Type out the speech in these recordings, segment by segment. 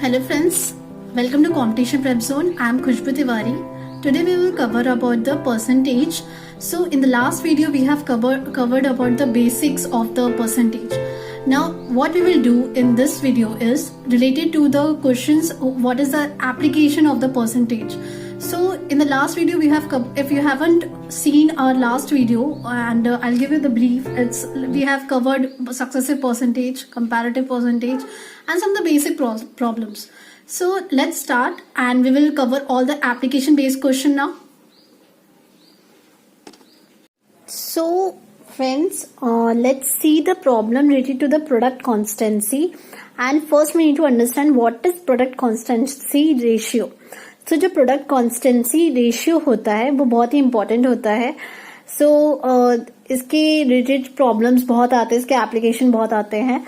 Hello friends, welcome to Competition Prep Zone. I am Khushbu Tiwari. Today we will cover about the percentage. So in the last video we have covered about the basics of the percentage. Now what we will do in this video is related to the questions, what is the application of the percentage. So in the last video we have, if you haven't seen our last video, and I'll give you the brief, we have covered successive percentage, comparative percentage and some of the basic problems. So let's start and we will cover all the application based question now. So friends, let's see the problem related to the product constancy, and first we need to understand what is product constancy ratio. So जो product constancy ratio होता है वो बहुत ही important होता है. सो इसके related problems बहुत आते हैं, इसके एप्लीकेशन बहुत आते हैं.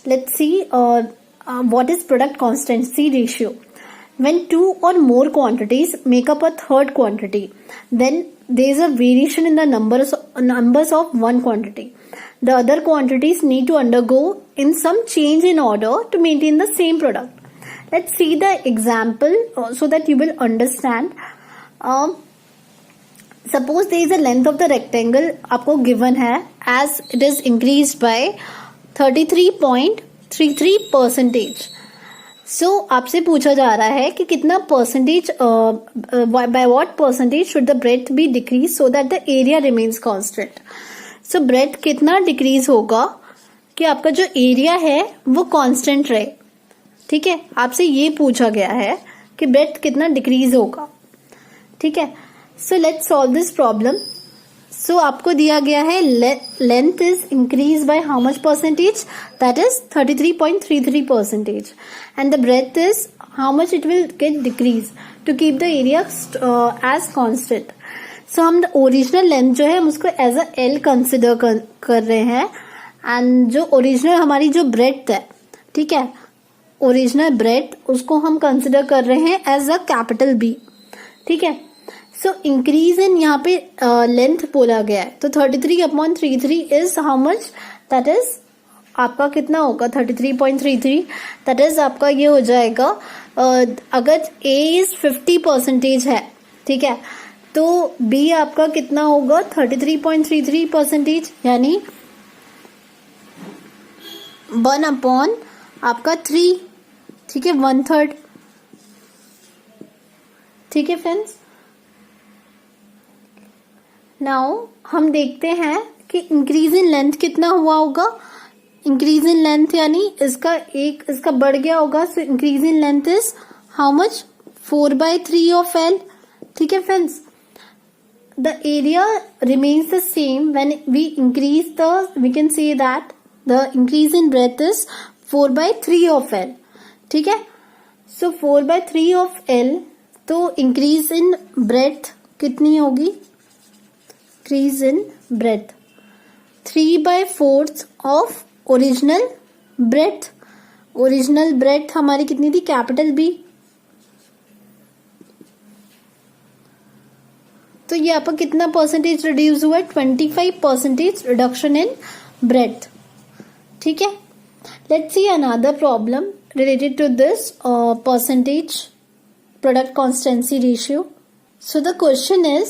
Let's see what is product constancy ratio. When two or more quantities make up a third quantity, then there is a variation in the numbers of one quantity. The other quantities need to undergo in some change in order to maintain the same product. Let's see the example so that you will understand. Suppose there is a length of the rectangle आपको given है as it is increased by 33.33%. So आपसे पूछा जा रहा है कि कितना percentage, by what percentage should the breadth be decreased so that the area remains constant. So breadth कितना decrease होगा कि आपका जो area है वो constant रहे. ठीक है, आपसे ये पूछा गया है कि ब्रेथ कितना डिक्रीज होगा. ठीक है, so let's solve this problem. So आपको दिया गया है length is increase by how much percentage, that is 33.33%, and the breadth is how much it will get decrease to keep the area as constant. So हम original length जो है हम उसको as a L consider कर रहे हैं, and जो original हमारी जो ब्रेथ है, ठीक है, ओरिजिनल ब्रेथ, उसको हम कंसिडर कर रहे हैं एज अ कैपिटल बी. ठीक है, सो इंक्रीज इन यहाँ पे लेंथ बोला गया है, तो 33/33 is how much, that is आपका कितना होगा 33.33, दैट इज आपका ये हो जाएगा. अगर ए इज 50% है, ठीक है, तो बी आपका कितना होगा 33.33%, यानी 1/3 आपका 3, ठीक है, 1/3. ठीक है फ्रेंड्स, नाउ हम देखते हैं कि इंक्रीज इन लेंथ कितना हुआ होगा. इंक्रीज इन लेंथ यानी इसका बढ़ गया होगा. So increase in length is how much, 4/3 of L. ठीक है friends, the area remains the same when we increase we can say that the increase in breadth is 4/3 of L. ठीक है, so 4/3 of L, तो increase in breadth कितनी होगी, increase in breadth 3/4 of original breadth. Original breadth हमारी कितनी थी, capital B. तो ये आपका कितना परसेंटेज रिड्यूस हुआ है, 25% रिडक्शन इन ब्रेथ. ठीक है, let's see another problem related to this percentage product constancy ratio. So the question is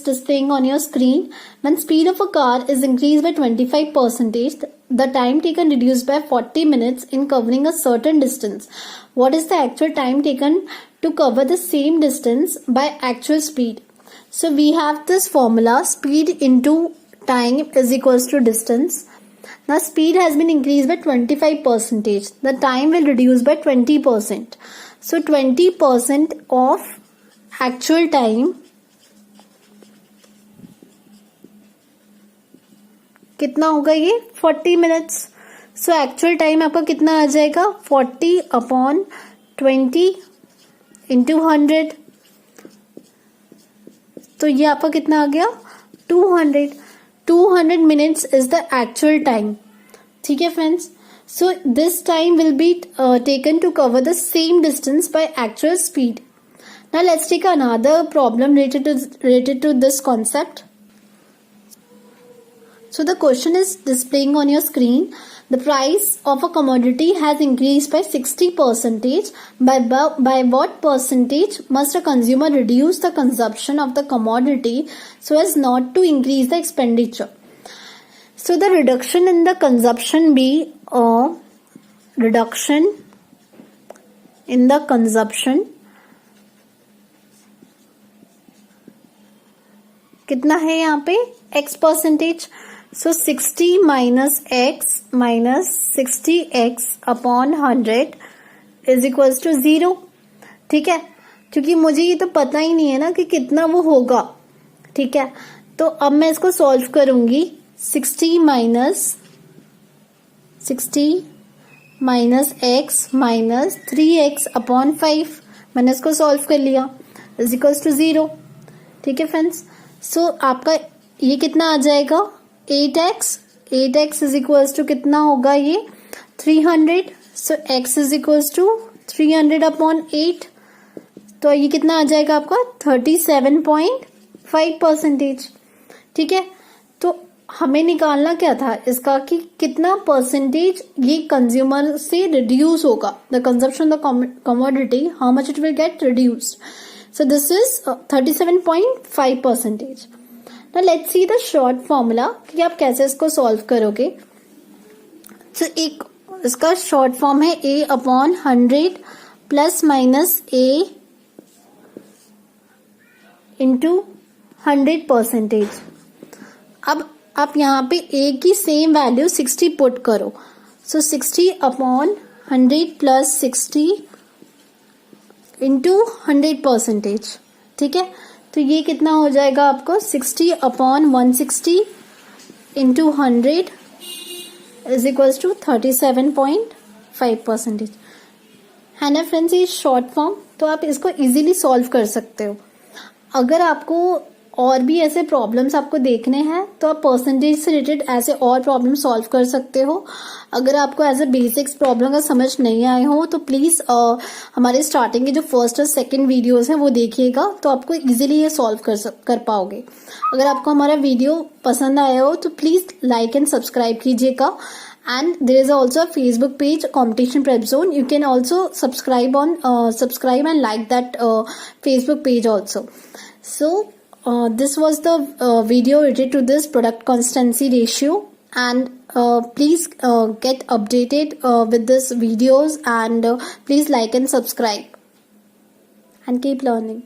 displaying on your screen. When speed of a car is increased by 25%, the time taken reduced by 40 minutes in covering a certain distance. What is the actual time taken to cover the same distance by actual speed? So we have this formula, speed into time is equals to distance. Now speed has been increased by 25%. The time will reduce by 20%. So 20% of actual time कितना होगा, ये 40 minutes. So actual time आपका कितना आ जाएगा, 40/20 into 100. तो ये आपका कितना आ गया, 200. 200 minutes is the actual time. ठीक है friends, so this time will be taken to cover the same distance by actual speed. Now let's take another problem related to this concept. So the question is displaying on your screen. The price of a commodity has increased by 60%. By what percentage must a consumer reduce the consumption of the commodity so as not to increase the expenditure? So the reduction in the consumption be a reduction in the consumption कितना है यहाँ पे x%. So 60 minus x minus 60x upon 100 is equals to 0. ठीक है, क्योंकि मुझे ये तो पता ही नहीं है ना कि कितना वो होगा. ठीक है, तो अब मैं इसको सॉल्व करूंगी. 60 minus x minus 3x upon 5. मैंने इसको सॉल्व कर लिया. is equals to 0. ठीक है फ्रेंड्स. सो आपका ये कितना आ जाएगा 8x इज इक्वल्स टू कितना होगा ये 300. So x is equals to 300 upon 8. तो ये कितना आ जाएगा आपका 37.5%. ठीक है, तो हमें निकालना क्या था इसका कि कितना परसेंटेज ये कंज्यूमर से रिड्यूस होगा. The consumption of the commodity, how much it will gate reduced. So this is 37.5%. Now let's see the short formula कि आप कैसे इसको solve करोगे. So एक इसका short form है A upon 100 plus minus A into 100%. अब आप यहाँ पे A की same value 60 put करो. So 60 upon 100 plus 60 into 100%. ठीक है, तो ये कितना हो जाएगा आपको 60 upon 160 into 100 is equals to 37.5%. है ना फ्रेंड्स, ये शॉर्ट फॉर्म. तो आप इसको इजीली सॉल्व कर सकते हो. अगर आपको और भी ऐसे प्रॉब्लम्स आपको देखने हैं तो आप परसेंटेज से रिलेटेड ऐसे और प्रॉब्लम सॉल्व कर सकते हो. अगर आपको एज ए बेसिक्स प्रॉब्लम का समझ नहीं आए हो तो प्लीज हमारे स्टार्टिंग के जो फर्स्ट और सेकंड वीडियोस हैं वो देखिएगा, तो आपको इजीली ये सॉल्व कर पाओगे. अगर आपको हमारा वीडियो पसंद आया हो तो प्लीज लाइक एंड सब्सक्राइब कीजिएगा. And there is also a Facebook page, Competition Prep Zone. You can also subscribe and like that Facebook page also. So this was the video related to this product constancy ratio, and please get updated with this videos, and please like and subscribe and keep learning.